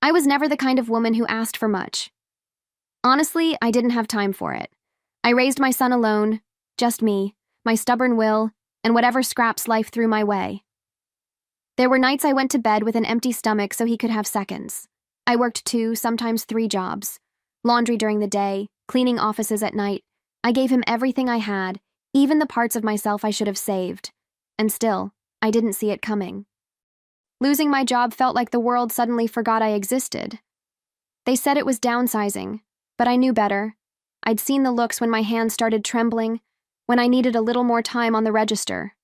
I was never the kind of woman who asked for much. Honestly, I didn't have time for it. I raised my son alone, just me, my stubborn will, and whatever scraps life threw my way. There were nights I went to bed with an empty stomach so he could have seconds. I worked 2, sometimes 3 jobs. Laundry during the day, cleaning offices at night. I gave him everything I had, even the parts of myself I should have saved. And still, I didn't see it coming. Losing my job felt like the world suddenly forgot I existed. They said it was downsizing, but I knew better. I'd seen the looks when my hands started trembling, when I needed a little more time on the register.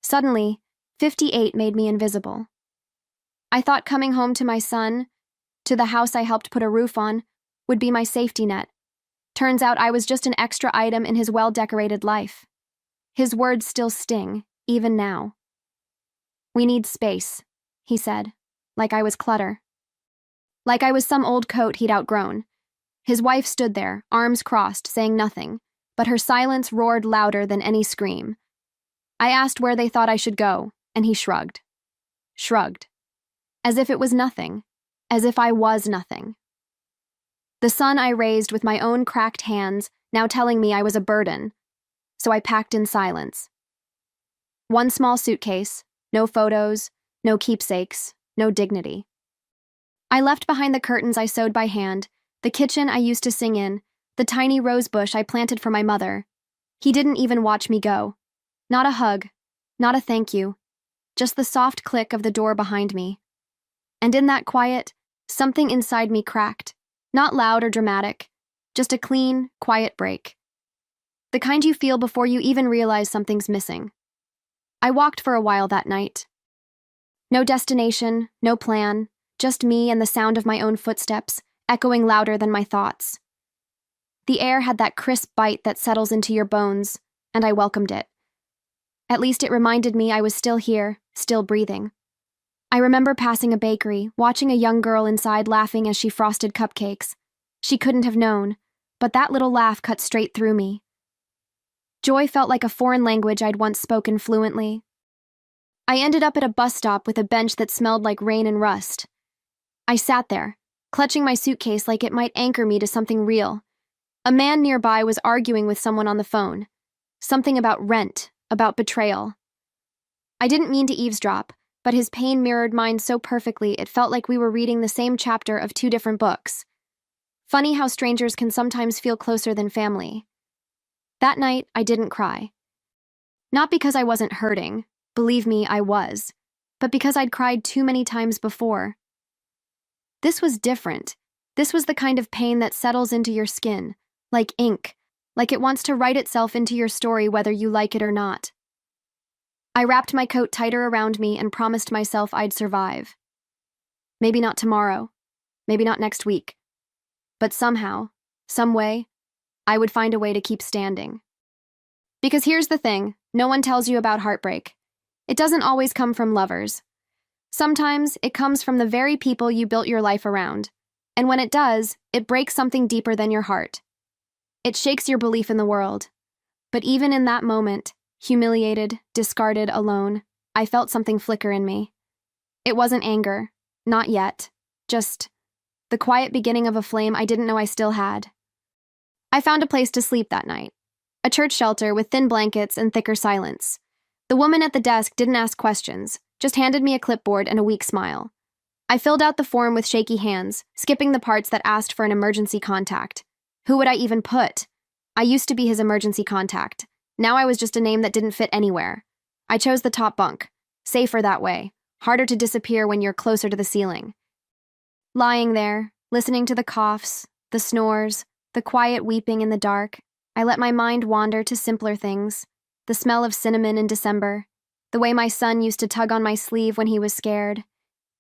Suddenly, 58 made me invisible. I thought coming home to my son, to the house I helped put a roof on, would be my safety net. Turns out I was just an extra item in his well-decorated life. His words still sting, even now. "We need space," he said, like I was clutter. Like I was some old coat he'd outgrown. His wife stood there, arms crossed, saying nothing, but her silence roared louder than any scream. I asked where they thought I should go, and he shrugged. Shrugged. As if it was nothing. As if I was nothing. The son I raised with my own cracked hands, now telling me I was a burden. So I packed in silence. One small suitcase, no photos, no keepsakes, no dignity. I left behind the curtains I sewed by hand, the kitchen I used to sing in, the tiny rose bush I planted for my mother. He didn't even watch me go. Not a hug, not a thank you, just the soft click of the door behind me. And in that quiet, something inside me cracked. Not loud or dramatic, just a clean, quiet break. The kind you feel before you even realize something's missing. I walked for a while that night. No destination, no plan, just me and the sound of my own footsteps, echoing louder than my thoughts. The air had that crisp bite that settles into your bones, and I welcomed it. At least it reminded me I was still here, still breathing. I remember passing a bakery, watching a young girl inside laughing as she frosted cupcakes. She couldn't have known, but that little laugh cut straight through me. Joy felt like a foreign language I'd once spoken fluently. I ended up at a bus stop with a bench that smelled like rain and rust. I sat there, clutching my suitcase like it might anchor me to something real. A man nearby was arguing with someone on the phone. Something about rent, about betrayal. I didn't mean to eavesdrop, but his pain mirrored mine so perfectly it felt like we were reading the same chapter of 2 different books. Funny how strangers can sometimes feel closer than family. That night, I didn't cry. Not because I wasn't hurting, believe me, I was, but because I'd cried too many times before. This was different. This was the kind of pain that settles into your skin, like ink, like it wants to write itself into your story whether you like it or not. I wrapped my coat tighter around me and promised myself I'd survive. Maybe not tomorrow, maybe not next week, but somehow, some way, I would find a way to keep standing. Because here's the thing, no one tells you about heartbreak. It doesn't always come from lovers. Sometimes it comes from the very people you built your life around, and when it does, it breaks something deeper than your heart. It shakes your belief in the world. But even in that moment, humiliated, discarded, alone, I felt something flicker in me. It wasn't anger, not yet, just the quiet beginning of a flame I didn't know I still had. I found a place to sleep that night, a church shelter with thin blankets and thicker silence. The woman at the desk didn't ask questions, just handed me a clipboard and a weak smile. I filled out the form with shaky hands, skipping the parts that asked for an emergency contact. Who would I even put? I used to be his emergency contact. Now I was just a name that didn't fit anywhere. I chose the top bunk. Safer that way. Harder to disappear when you're closer to the ceiling. Lying there, listening to the coughs, the snores, the quiet weeping in the dark, I let my mind wander to simpler things. The smell of cinnamon in December. The way my son used to tug on my sleeve when he was scared.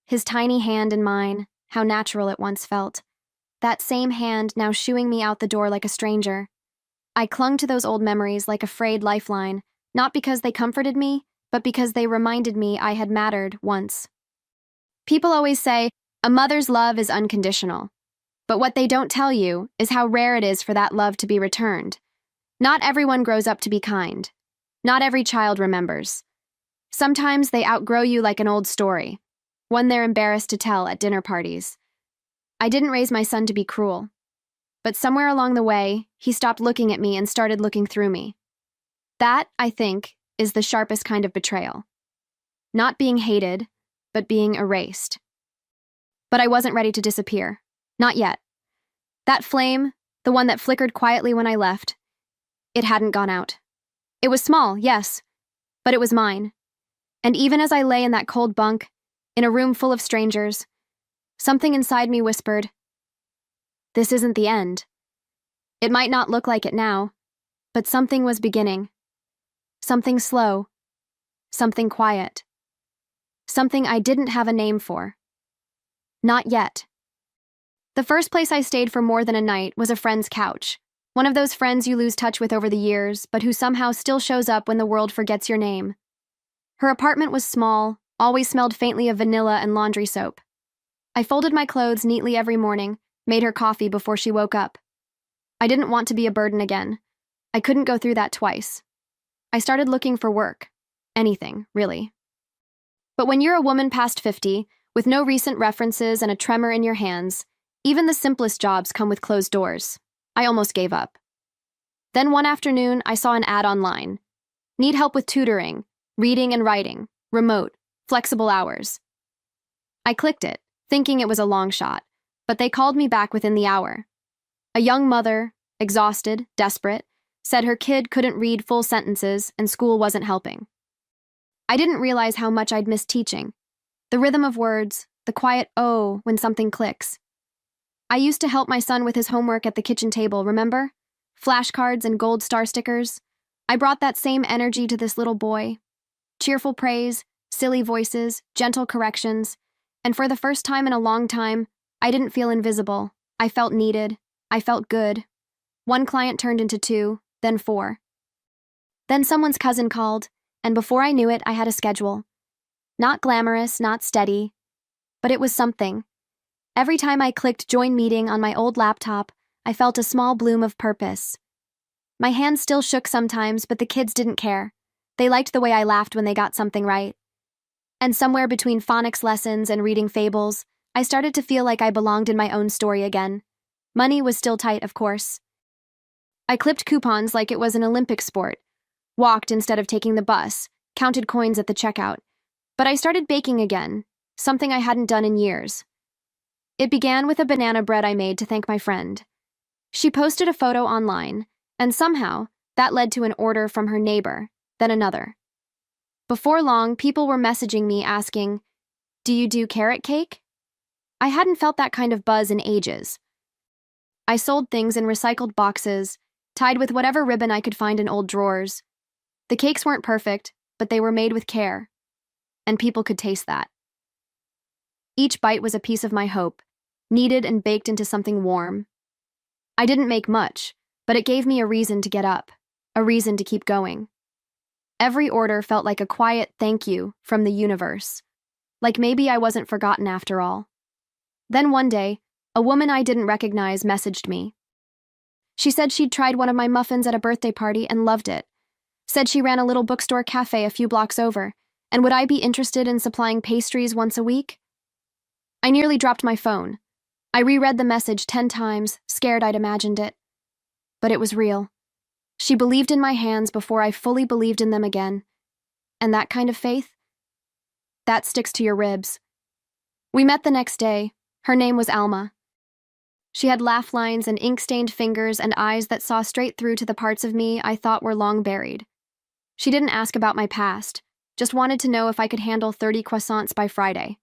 His tiny hand in mine, how natural it once felt. That same hand now shooing me out the door like a stranger. I clung to those old memories like a frayed lifeline, not because they comforted me, but because they reminded me I had mattered once. People always say, a mother's love is unconditional. But what they don't tell you is how rare it is for that love to be returned. Not everyone grows up to be kind. Not every child remembers. Sometimes they outgrow you like an old story. one they're embarrassed to tell at dinner parties. I didn't raise my son to be cruel, but somewhere along the way, he stopped looking at me and started looking through me. That, I think, is the sharpest kind of betrayal. Not being hated, but being erased. But I wasn't ready to disappear. Not yet. That flame, the one that flickered quietly when I left, it hadn't gone out. It was small, yes, but it was mine. And even as I lay in that cold bunk, in a room full of strangers, something inside me whispered, "This isn't the end." It might not look like it now, but something was beginning. Something slow. Something quiet. Something I didn't have a name for. Not yet. The first place I stayed for more than a night was a friend's couch. One of those friends you lose touch with over the years, but who somehow still shows up when the world forgets your name. Her apartment was small, always smelled faintly of vanilla and laundry soap. I folded my clothes neatly every morning, made her coffee before she woke up. I didn't want to be a burden again. I couldn't go through that twice. I started looking for work. Anything, really. But when you're a woman past 50, with no recent references and a tremor in your hands, even the simplest jobs come with closed doors. I almost gave up. Then one afternoon, I saw an ad online. Need help with tutoring, reading and writing, remote, flexible hours. I clicked it, thinking it was a long shot, but they called me back within the hour. A young mother, exhausted, desperate, said her kid couldn't read full sentences and school wasn't helping. I didn't realize how much I'd missed teaching. The rhythm of words, the quiet "oh" when something clicks. I used to help my son with his homework at the kitchen table, remember? Flashcards and gold star stickers. I brought that same energy to this little boy. Cheerful praise, silly voices, gentle corrections. And for the first time in a long time, I didn't feel invisible. I felt needed. I felt good. One client turned into 2, then 4. Then someone's cousin called, and before I knew it, I had a schedule. Not glamorous, not steady, but it was something. Every time I clicked join meeting on my old laptop, I felt a small bloom of purpose. My hands still shook sometimes, but the kids didn't care. They liked the way I laughed when they got something right. And somewhere between phonics lessons and reading fables, I started to feel like I belonged in my own story again. Money was still tight, of course. I clipped coupons like it was an Olympic sport, walked instead of taking the bus, counted coins at the checkout. But I started baking again, something I hadn't done in years. It began with a banana bread I made to thank my friend. She posted a photo online, and somehow that led to an order from her neighbor, then another. Before long, people were messaging me asking, "Do you do carrot cake?" I hadn't felt that kind of buzz in ages. I sold things in recycled boxes, tied with whatever ribbon I could find in old drawers. The cakes weren't perfect, but they were made with care, and people could taste that. Each bite was a piece of my hope, kneaded and baked into something warm. I didn't make much, but it gave me a reason to get up, a reason to keep going. Every order felt like a quiet thank you from the universe, like maybe I wasn't forgotten after all. Then one day, a woman I didn't recognize messaged me. She said she'd tried one of my muffins at a birthday party and loved it. Said she ran a little bookstore cafe a few blocks over, and would I be interested in supplying pastries once a week? I nearly dropped my phone. I reread the message 10 times, scared I'd imagined it. But it was real. She believed in my hands before I fully believed in them again. And that kind of faith? That sticks to your ribs. We met the next day. Her name was Alma. She had laugh lines and ink-stained fingers and eyes that saw straight through to the parts of me I thought were long buried. She didn't ask about my past, just wanted to know if I could handle 30 croissants by Friday.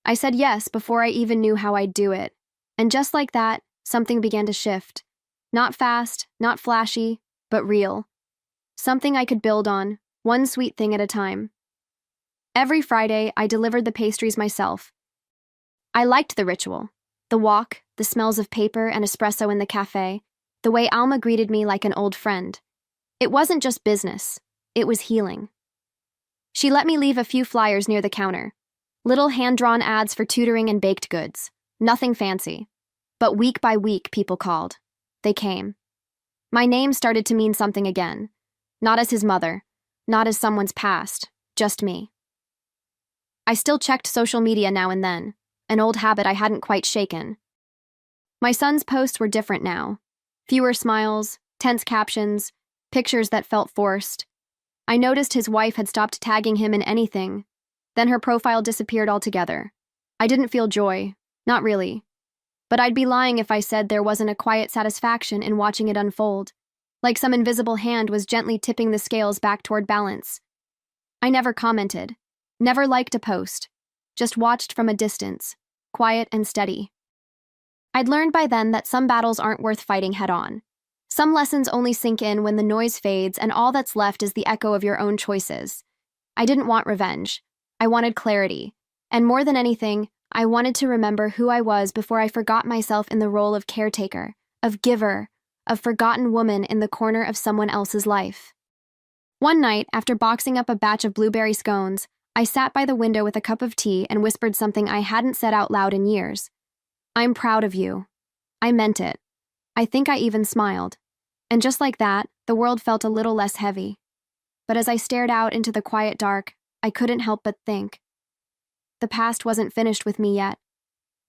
I said yes before I even knew how I'd do it. And just like that, something began to shift. Not fast, not flashy, but real. Something I could build on, one sweet thing at a time. Every Friday, I delivered the pastries myself. I liked the ritual. The walk, the smells of paper and espresso in the cafe, the way Alma greeted me like an old friend. It wasn't just business, it was healing. She let me leave a few flyers near the counter. Little hand-drawn ads for tutoring and baked goods. Nothing fancy. But week by week, people called. They came. My name started to mean something again. Not as his mother, not as someone's past, just me. I still checked social media now and then, an old habit I hadn't quite shaken. My son's posts were different now. Fewer smiles, tense captions, pictures that felt forced. I noticed his wife had stopped tagging him in anything. Then her profile disappeared altogether. I didn't feel joy, not really. But I'd be lying if I said there wasn't a quiet satisfaction in watching it unfold, like some invisible hand was gently tipping the scales back toward balance. I never commented, never liked a post, just watched from a distance, quiet and steady. I'd learned by then that some battles aren't worth fighting head-on. Some lessons only sink in when the noise fades and all that's left is the echo of your own choices. I didn't want revenge. I wanted clarity. And more than anything, I wanted to remember who I was before I forgot myself in the role of caretaker, of giver, of forgotten woman in the corner of someone else's life. One night, after boxing up a batch of blueberry scones, I sat by the window with a cup of tea and whispered something I hadn't said out loud in years. "I'm proud of you." I meant it. I think I even smiled. And just like that, the world felt a little less heavy. But as I stared out into the quiet dark, I couldn't help but think. The past wasn't finished with me yet.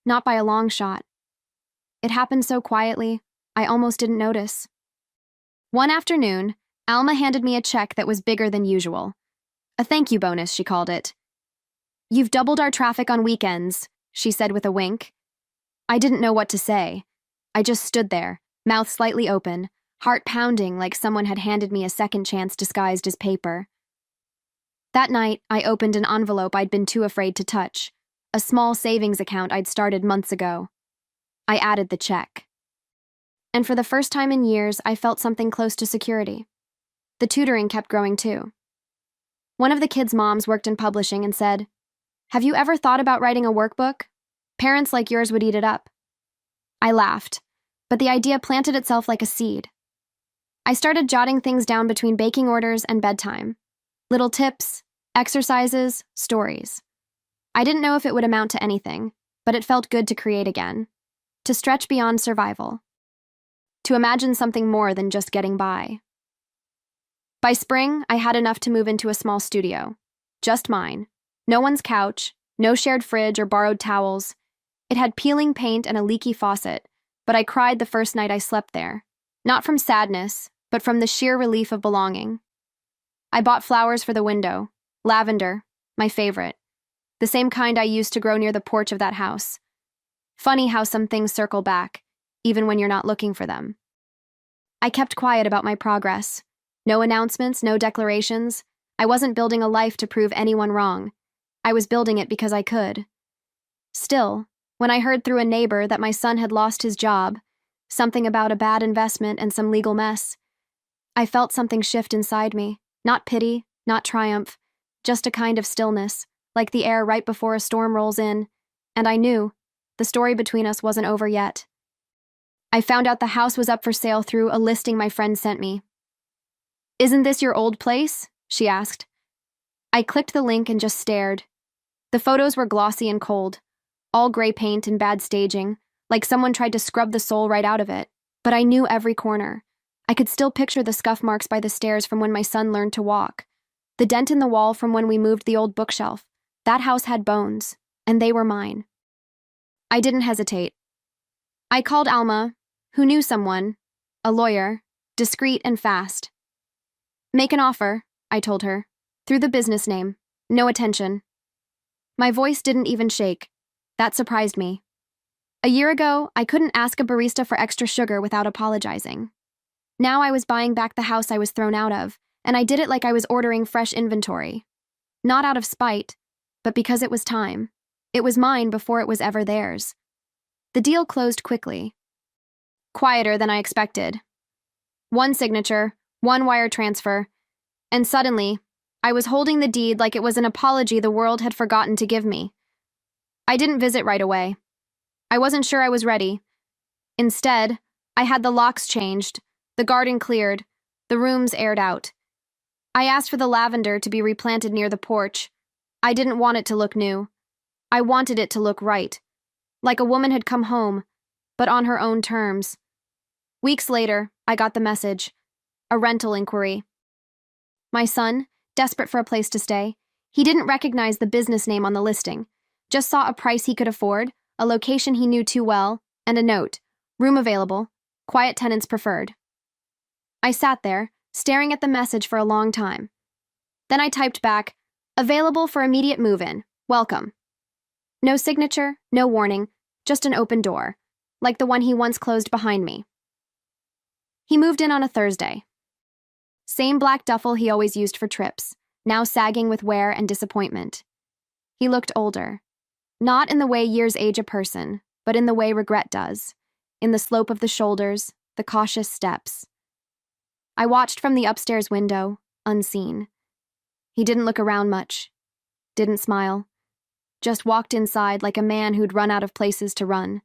Not by a long shot. It happened so quietly, I almost didn't notice. One afternoon, Alma handed me a check that was bigger than usual. A thank you bonus, she called it. "You've doubled our traffic on weekends," she said with a wink. I didn't know what to say. I just stood there, mouth slightly open, heart pounding like someone had handed me a second chance disguised as paper. That night, I opened an envelope I'd been too afraid to touch, a small savings account I'd started months ago. I added the check. And for the first time in years, I felt something close to security. The tutoring kept growing too. One of the kids' moms worked in publishing and said, "Have you ever thought about writing a workbook? Parents like yours would eat it up." I laughed, but the idea planted itself like a seed. I started jotting things down between baking orders and bedtime. Little tips, exercises, stories. I didn't know if it would amount to anything, but it felt good to create again. To stretch beyond survival. To imagine something more than just getting by. By spring, I had enough to move into a small studio. Just mine. No one's couch, no shared fridge or borrowed towels. It had peeling paint and a leaky faucet, but I cried the first night I slept there. Not from sadness, but from the sheer relief of belonging. I bought flowers for the window. Lavender, my favorite. The same kind I used to grow near the porch of that house. Funny how some things circle back, even when you're not looking for them. I kept quiet about my progress. No announcements, no declarations. I wasn't building a life to prove anyone wrong. I was building it because I could. Still, when I heard through a neighbor that my son had lost his job, something about a bad investment and some legal mess, I felt something shift inside me. Not pity, not triumph, just a kind of stillness, like the air right before a storm rolls in. And I knew the story between us wasn't over yet. I found out the house was up for sale through a listing my friend sent me. "Isn't this your old place?" she asked. I clicked the link and just stared. The photos were glossy and cold, all gray paint and bad staging, like someone tried to scrub the soul right out of it. But I knew every corner. I could still picture the scuff marks by the stairs from when my son learned to walk. The dent in the wall from when we moved the old bookshelf. That house had bones, and they were mine. I didn't hesitate. I called Alma, who knew someone, a lawyer, discreet and fast. "Make an offer," I told her, through the business name. No attention. My voice didn't even shake. That surprised me. A year ago, I couldn't ask a barista for extra sugar without apologizing. Now I was buying back the house I was thrown out of, and I did it like I was ordering fresh inventory. Not out of spite, but because it was time. It was mine before it was ever theirs. The deal closed quickly. Quieter than I expected. One signature, one wire transfer, and suddenly, I was holding the deed like it was an apology the world had forgotten to give me. I didn't visit right away. I wasn't sure I was ready. Instead, I had the locks changed, the garden cleared, the rooms aired out. I asked for the lavender to be replanted near the porch. I didn't want it to look new. I wanted it to look right, like a woman had come home, but on her own terms. Weeks later, I got the message, a rental inquiry. My son, desperate for a place to stay, He didn't recognize the business name on the listing, just saw a price he could afford, a location he knew too well, and a note, room available, quiet tenants preferred. I sat there, staring at the message for a long time. Then I typed back, available for immediate move-in, welcome. No signature, no warning, just an open door, like the one he once closed behind me. He moved in on a Thursday. Same black duffel he always used for trips, now sagging with wear and disappointment. He looked older. Not in the way years age a person, but in the way regret does, in the slope of the shoulders, the cautious steps. I watched from the upstairs window, unseen. He didn't look around much, didn't smile, just walked inside like a man who'd run out of places to run.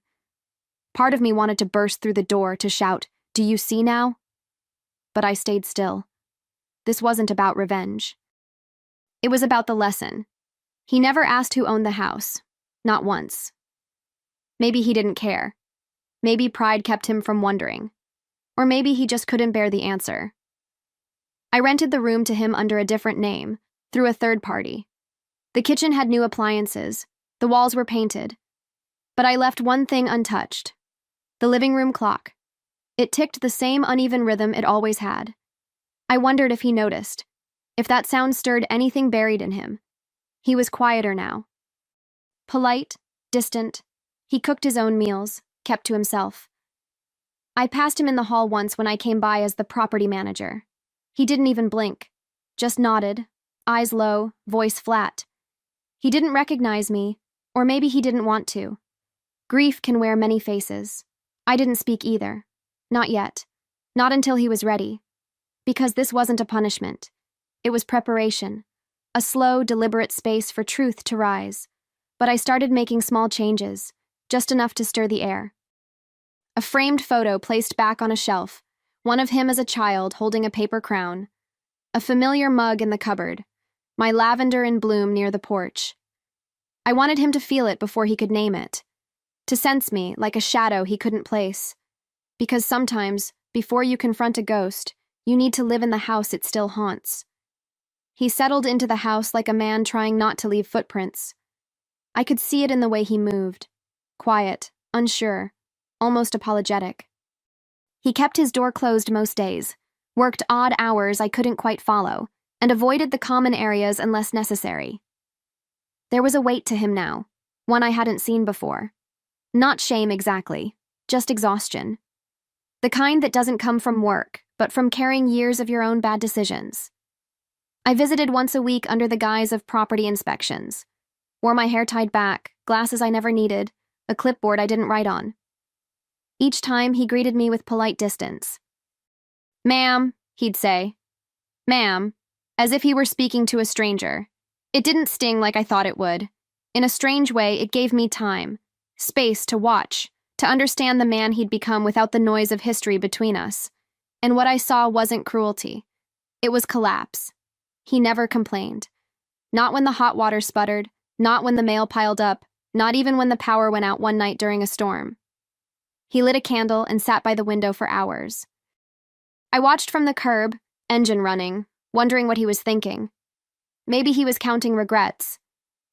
Part of me wanted to burst through the door to shout, "Do you see now?" But I stayed still. This wasn't about revenge. It was about the lesson. He never asked who owned the house, not once. Maybe he didn't care. Maybe pride kept him from wondering. Or maybe he just couldn't bear the answer. I rented the room to him under a different name, through a third party. The kitchen had new appliances, the walls were painted. But I left one thing untouched. The living room clock. It ticked the same uneven rhythm it always had. I wondered if he noticed, if that sound stirred anything buried in him. He was quieter now. Polite, distant. He cooked his own meals, kept to himself. I passed him in the hall once when I came by as the property manager. He didn't even blink, just nodded, eyes low, voice flat. He didn't recognize me, or maybe he didn't want to. Grief can wear many faces. I didn't speak either. Not yet. Not until he was ready. Because this wasn't a punishment. It was preparation. A slow, deliberate space for truth to rise. But I started making small changes, just enough to stir the air. A framed photo placed back on a shelf, one of him as a child holding a paper crown. A familiar mug in the cupboard. My lavender in bloom near the porch. I wanted him to feel it before he could name it. To sense me like a shadow he couldn't place. Because sometimes, before you confront a ghost, you need to live in the house it still haunts. He settled into the house like a man trying not to leave footprints. I could see it in the way he moved. Quiet, unsure, almost apologetic. He kept his door closed most days, worked odd hours I couldn't quite follow, and avoided the common areas unless necessary. There was a weight to him now, one I hadn't seen before. Not shame exactly, just exhaustion. The kind that doesn't come from work, but from carrying years of your own bad decisions. I visited once a week under the guise of property inspections. Wore my hair tied back, glasses I never needed, a clipboard I didn't write on. Each time he greeted me with polite distance. "Ma'am," he'd say. "Ma'am," as if he were speaking to a stranger. It didn't sting like I thought it would. In a strange way, it gave me time, space to watch, to understand the man he'd become without the noise of history between us. And what I saw wasn't cruelty. It was collapse. He never complained. Not when the hot water sputtered, not when the mail piled up, not even when the power went out one night during a storm. He lit a candle and sat by the window for hours. I watched from the curb, engine running, wondering what he was thinking. Maybe he was counting regrets.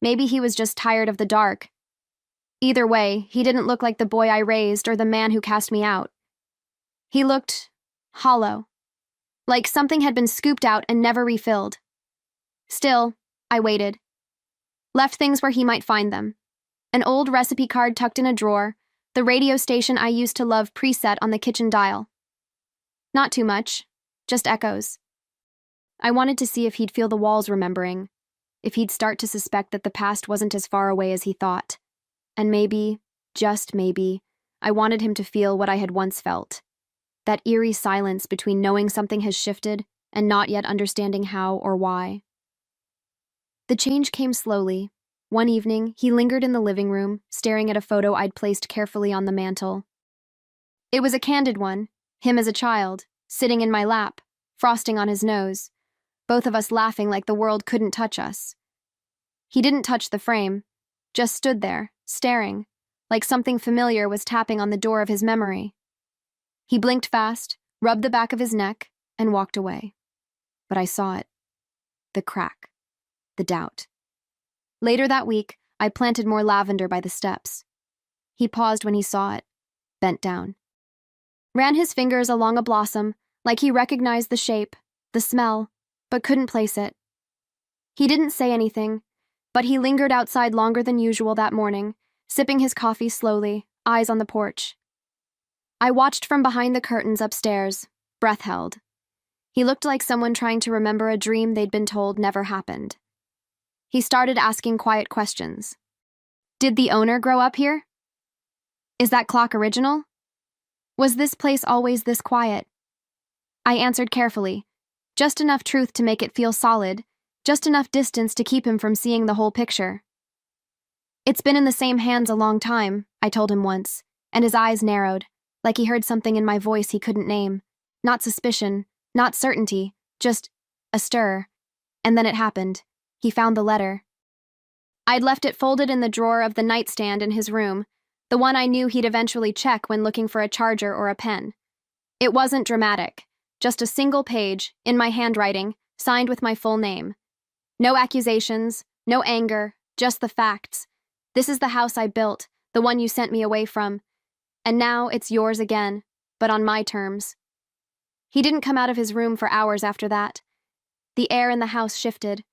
Maybe he was just tired of the dark. Either way, he didn't look like the boy I raised or the man who cast me out. He looked hollow, like something had been scooped out and never refilled. Still, I waited. Left things where he might find them. An old recipe card tucked in a drawer, the radio station I used to love preset on the kitchen dial. Not too much, just echoes. I wanted to see if he'd feel the walls remembering, if he'd start to suspect that the past wasn't as far away as he thought. And maybe, just maybe, I wanted him to feel what I had once felt. That eerie silence between knowing something has shifted and not yet understanding how or why. The change came slowly. One evening, he lingered in the living room, staring at a photo I'd placed carefully on the mantel. It was a candid one, him as a child, sitting in my lap, frosting on his nose, both of us laughing like the world couldn't touch us. He didn't touch the frame, just stood there, staring, like something familiar was tapping on the door of his memory. He blinked fast, rubbed the back of his neck, and walked away. But I saw it. The crack. the doubt. Later that week, I planted more lavender by the steps. He paused when he saw it, bent down. Ran his fingers along a blossom, like he recognized the shape, the smell, but couldn't place it. He didn't say anything, but he lingered outside longer than usual that morning, sipping his coffee slowly, eyes on the porch. I watched from behind the curtains upstairs, breath held. He looked like someone trying to remember a dream they'd been told never happened. He started asking quiet questions. Did the owner grow up here? Is that clock original? Was this place always this quiet? I answered carefully, just enough truth to make it feel solid, just enough distance to keep him from seeing the whole picture. It's been in the same hands a long time, I told him once, and his eyes narrowed, like he heard something in my voice he couldn't name. Not suspicion, not certainty, just a stir. And then it happened. He found the letter. I'd left it folded in the drawer of the nightstand in his room, the one I knew he'd eventually check when looking for a charger or a pen. It wasn't dramatic, just a single page, in my handwriting, signed with my full name. No accusations, no anger, just the facts. This is the house I built, the one you sent me away from. And now it's yours again, but on my terms. He didn't come out of his room for hours after that. The air in the house shifted,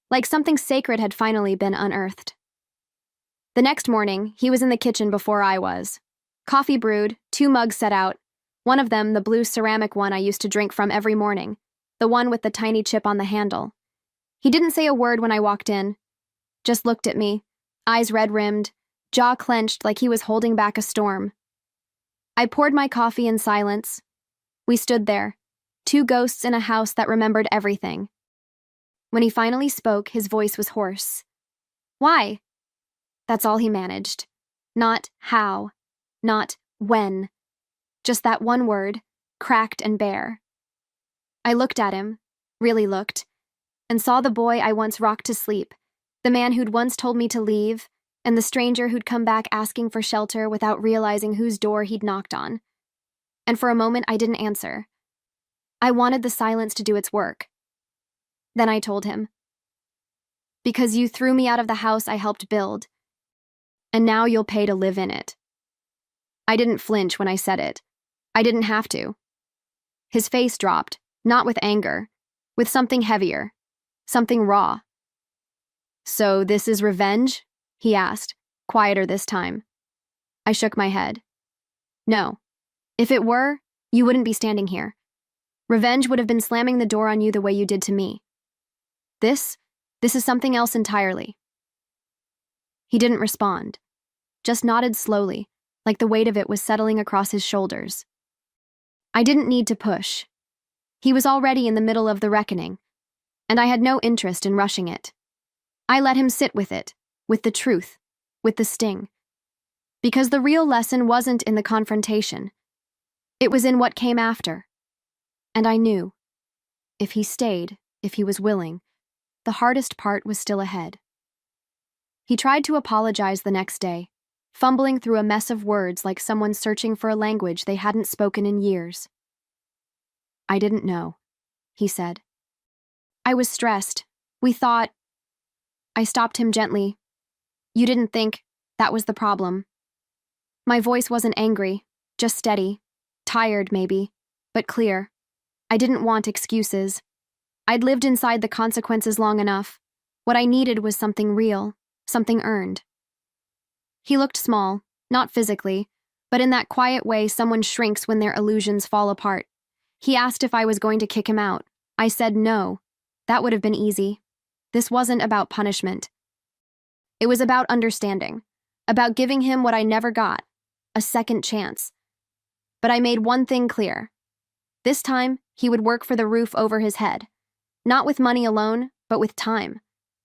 like something sacred had finally been unearthed. The next morning, he was in the kitchen before I was. Coffee brewed, 2 mugs set out, one of them the blue ceramic one I used to drink from every morning, the one with the tiny chip on the handle. He didn't say a word when I walked in, just looked at me, eyes red-rimmed, jaw clenched like he was holding back a storm. I poured my coffee in silence. We stood there, 2 ghosts in a house that remembered everything. When he finally spoke, his voice was hoarse. Why? That's all he managed. Not how, not when. Just that one word, cracked and bare. I looked at him, really looked, and saw the boy I once rocked to sleep, the man who'd once told me to leave, and the stranger who'd come back asking for shelter without realizing whose door he'd knocked on. And for a moment I didn't answer. I wanted the silence to do its work. Then I told him. Because you threw me out of the house I helped build, and now you'll pay to live in it. I didn't flinch when I said it. I didn't have to. His face dropped, not with anger, with something heavier, something raw. So this is revenge? He asked, quieter this time. I shook my head. No. If it were, you wouldn't be standing here. Revenge would have been slamming the door on you the way you did to me. This is something else entirely. He didn't respond, just nodded slowly, like the weight of it was settling across his shoulders. I didn't need to push. He was already in the middle of the reckoning, and I had no interest in rushing it. I let him sit with it, with the truth, with the sting. Because the real lesson wasn't in the confrontation. It was in what came after. And I knew, if he stayed, if he was willing, the hardest part was still ahead. He tried to apologize the next day, fumbling through a mess of words like someone searching for a language they hadn't spoken in years. I didn't know, he said. I was stressed. We thought... I stopped him gently. You didn't think that was the problem. My voice wasn't angry, just steady, tired maybe, but clear. I didn't want excuses. I'd lived inside the consequences long enough. What I needed was something real, something earned. He looked small, not physically, but in that quiet way someone shrinks when their illusions fall apart. He asked if I was going to kick him out. I said no. That would have been easy. This wasn't about punishment. It was about understanding, about giving him what I never got, a second chance. But I made one thing clear. This time, he would work for the roof over his head. Not with money alone, but with time,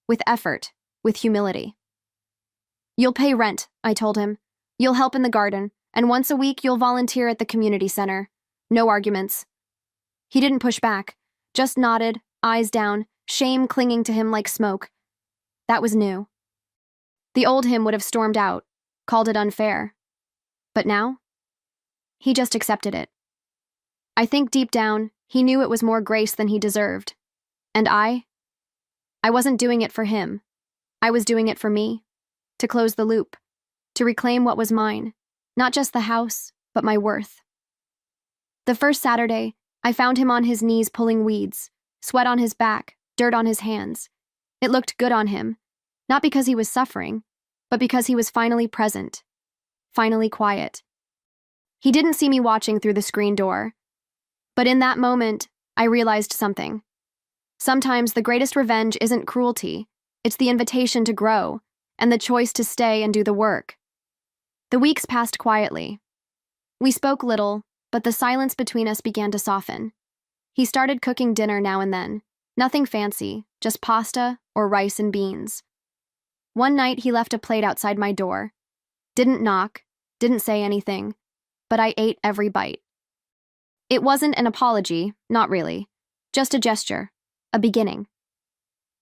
with effort, with humility. You'll pay rent, I told him. You'll help in the garden, and once a week you'll volunteer at the community center. No arguments. He didn't push back, just nodded, eyes down, shame clinging to him like smoke. That was new. The old him would have stormed out, called it unfair. But now? He just accepted it. I think deep down, he knew it was more grace than he deserved. And I I wasn't doing it for him. I was doing it for me, to close the loop, to reclaim what was mine, not just the house, but my worth. The first Saturday, I found him on his knees pulling weeds, sweat on his back, dirt on his hands. It looked good on him, not because he was suffering, but because he was finally present, finally quiet. He didn't see me watching through the screen door, but in that moment, I realized something. Sometimes the greatest revenge isn't cruelty, it's the invitation to grow, and the choice to stay and do the work. The weeks passed quietly. We spoke little, but the silence between us began to soften. He started cooking dinner now and then. Nothing fancy, just pasta or rice and beans. One night he left a plate outside my door. Didn't knock, didn't say anything, but I ate every bite. It wasn't an apology, not really. Just a gesture, a beginning.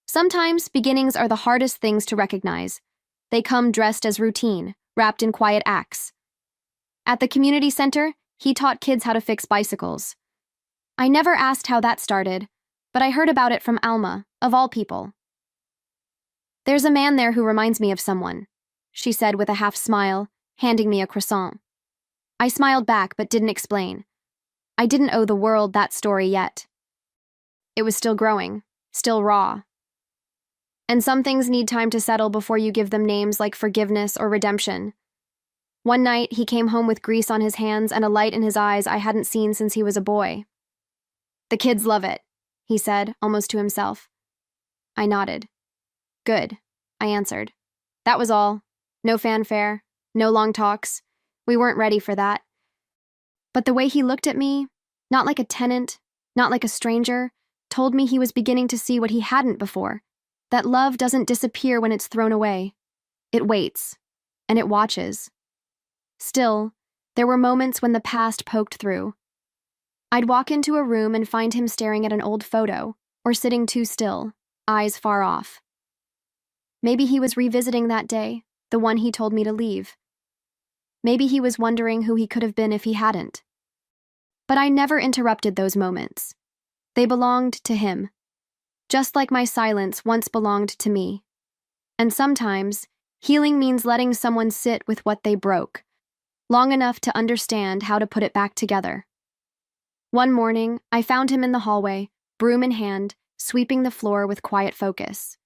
Sometimes beginnings are the hardest things to recognize. They come dressed as routine, wrapped in quiet acts. At the community center, he taught kids how to fix bicycles. I never asked how that started, but I heard about it from Alma, of all people. "There's a man there who reminds me of someone," she said with a half smile, handing me a croissant. I smiled back but didn't explain. I didn't owe the world that story yet. It was still growing, still raw. And some things need time to settle before you give them names like forgiveness or redemption. One night, he came home with grease on his hands and a light in his eyes I hadn't seen since he was a boy. "The kids love it," he said, almost to himself. I nodded. "Good," I answered. That was all. No fanfare, no long talks. We weren't ready for that. But the way he looked at me, not like a tenant, not like a stranger, told me he was beginning to see what he hadn't before, that love doesn't disappear when it's thrown away. It waits, and it watches. Still, there were moments when the past poked through. I'd walk into a room and find him staring at an old photo, or sitting too still, eyes far off. Maybe he was revisiting that day, the one he told me to leave. Maybe he was wondering who he could have been if he hadn't. But I never interrupted those moments. They belonged to him, just like my silence once belonged to me. And sometimes, healing means letting someone sit with what they broke, long enough to understand how to put it back together. One morning, I found him in the hallway, broom in hand, sweeping the floor with quiet focus.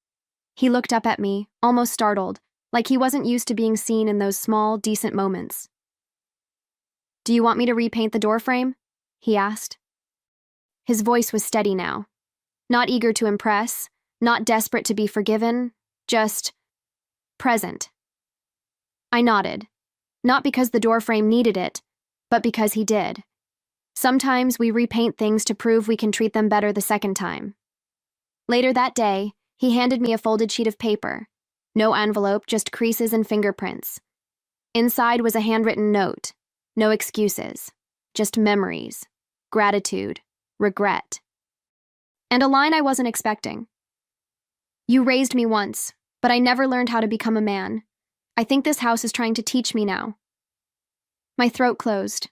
He looked up at me, almost startled, like he wasn't used to being seen in those small, decent moments. "Do you want me to repaint the doorframe?" he asked. His voice was steady now. Not eager to impress, not desperate to be forgiven, just present. I nodded, not because the doorframe needed it, but because he did. Sometimes we repaint things to prove we can treat them better the second time. Later that day, he handed me a folded sheet of paper. No envelope, just creases and fingerprints. Inside was a handwritten note. No excuses, just memories, gratitude, regret. And a line I wasn't expecting. "You raised me once, but I never learned how to become a man. I think this house is trying to teach me now." My throat closed.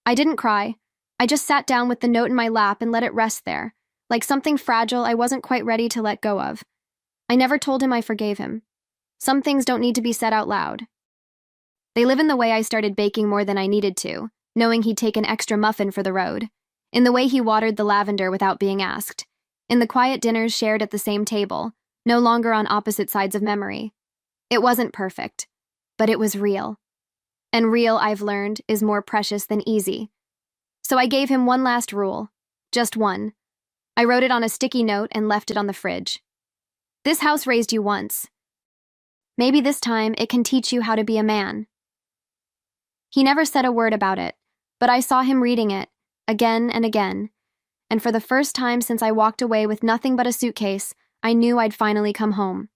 I didn't cry. I just sat down with the note in my lap and let it rest there, like something fragile I wasn't quite ready to let go of. I never told him I forgave him. Some things don't need to be said out loud. They live in the way I started baking more than I needed to, knowing he'd take an extra muffin for the road, in the way he watered the lavender without being asked, in the quiet dinners shared at the same table, no longer on opposite sides of memory. It wasn't perfect, but it was real. And real, I've learned, is more precious than easy. So I gave him one last rule, just one. I wrote it on a sticky note and left it on the fridge. "This house raised you once. Maybe this time it can teach you how to be a man." He never said a word about it, but I saw him reading it, again and again, and for the first time since I walked away with nothing but a suitcase, I knew I'd finally come home.